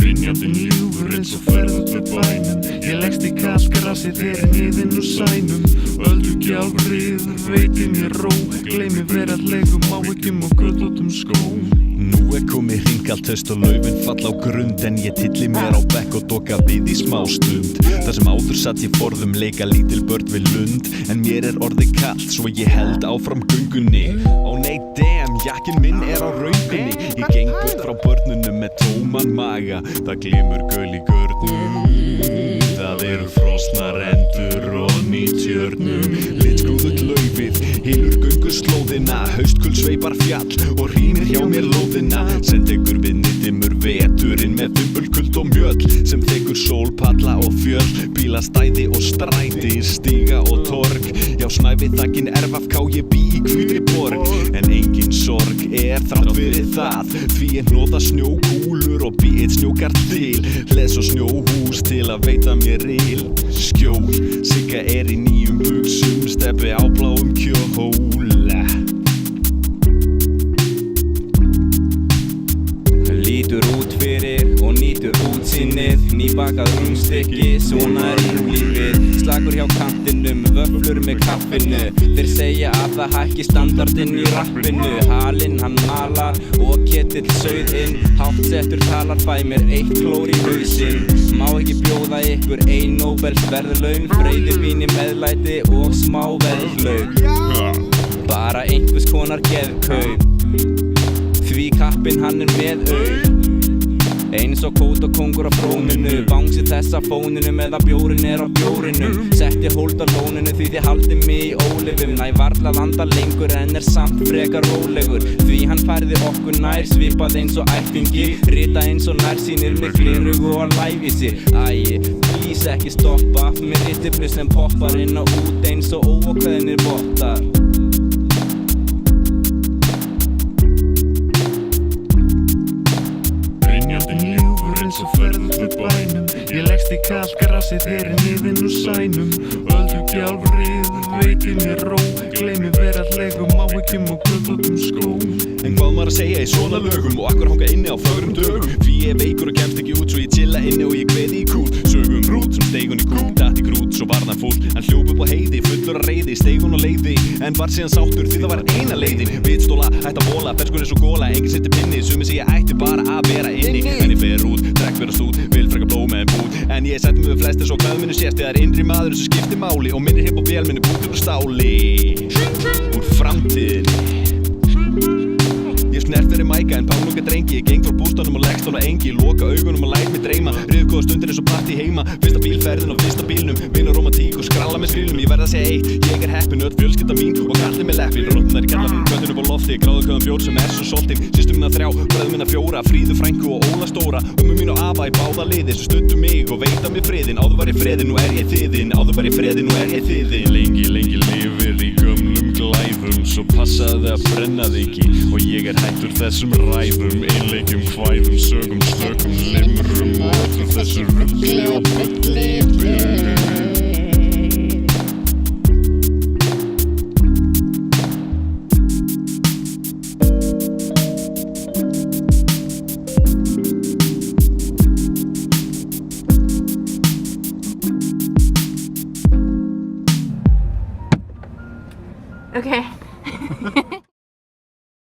Hrynjandinn ljúfur eins og ferð út með bænum. Ég leggst í kalt grasið þegar niðinn úr sænum. Öldugjálfrið veitir mér ró, gleymi veraldlegum áhyggjum og göldóttum skóm. Nú komið hringalt haust og laufin falla á grund, en ég tylli mér á bekk og doka við í smástund. Þar sem áður satt ég forðum leika lítil börn við lund, en mér orðið kalt svo ég held áfram göngunni. Ó nei damn, jakkin minn á röngunni. Ég geng burt frá börnunum með tóman maga. Það glymur göl í görnum, það eru frosnar endur og ný tjörnum. Litskrúðut laufið hylur gönguslóðina, haustkul sveipar fjall og rýmir hjá mér lóðina. Sem tekur við niddimur veturinn með fimbulkuld og mjöll, sem tekur sólpalla og fjöll, bílastæði og stræti, stíga og torg. Já, snæfið þakinn RFK, ég bý í hvítri borg, en engin sorg þrátt fyrir það, því ég hnoða snjókúlur og bý eitt snjókar til, les og snjóhús til að veita mér il. Skjól, Sigga í nýjum buxum, steppi á bláum kjóla. Lítur út fyrir og nýtur útsýnið, nýbakað rúmstykki, svona lífið. Slagur hjá kantinum, vöflur með kaffinu, þeir segja að það hækki standardinn í rappinu. Halinn hann malar og ketill sauð inn, háttsettur talar fæ mér eitt klór í hausinn. Má ekki bjóða ykkur ein Nóbels verðlaun, freyðivíni meðlæti og smá veðlaug. Bara einhvers konar geðkaup, því kappinn hann með auð. Eins og kót og kongur á fróninu, bánsið þessa fóninum eða bjórin á bjórinum. Setti hold á lóninu því þið haldið mig í ólifum. Næ varla landa lengur en samt frekar rólegur, því hann færði okkur nær, svipað eins og ættingi, rita eins og nærsýnir með glerugu og lævísi. Æi, please ekki stoppa, með rittiflu sem poppar inn og út eins og óákveðnir bottar. Eins og ferð út með bænum. Ég leggst í kalt grasið þegar niðinn úr sænum. Öldugjálfrið veitir mér ró, gleymi veraldlegum áhyggjum og göldóttum skóm. En hvað maður að segja í svona lögum og akkur hanga inni á fögrum dögum? Því ég veikur og kemst ekki út, svo ég chilla inni og ég kveði í kút. Sögum rút sem steigun í kút, datt í grút, svo var það fúll. Hann hljóp upp á heiði, fullur að reiði, steigun og leiði, en var síðan sáttur því það var eina leiðin. Vitstóla, hætt að vola, ferskur eins og góla, engin sitt pinni, sumi sig ég ætti bara að vera inni. En ég fer út, drekk vera stút, vil freka blóma en bút, en ég setti mig við flestir svo hvað minni sést. Það er innri maður sem skiptir máli og minni hipp og vél minni bútur úr stáli, úr framtíðinni. Ég snert fyrir mæka en pálunga drengi, ég geng frá bústanum og leggst á engi, loka augunum og læt mig dreyma, riðgóða stundir eins og partí heima, fyrsta bílferðin á fyrsta bílnum, vinur romantík og skralla með skrilnum. Ég verð að segja eitt, ég heppin, öll fjölskylda mín og kallið með leppin, rótnar í kjallarinn, göttin upp á lofti, gráðuköðum bjór sem svo soltin, systur mína 3, bröður mína 4, Fríðu frænku og Óla stóra, mín og afa í báða liði sem studdu mig og veita mér friðinn. Áður var ég friðinn, nú ég þiðinn, áður var ég friðinn, nú ég þiðinn. Lengi lifir í gömlum glæðum, svo passaði að brenna þig ekki, og ég hættur þessum ræðum, einleikjum, hvæðum, sögum, stökum, limrum og öllu þessu rugli og bulli.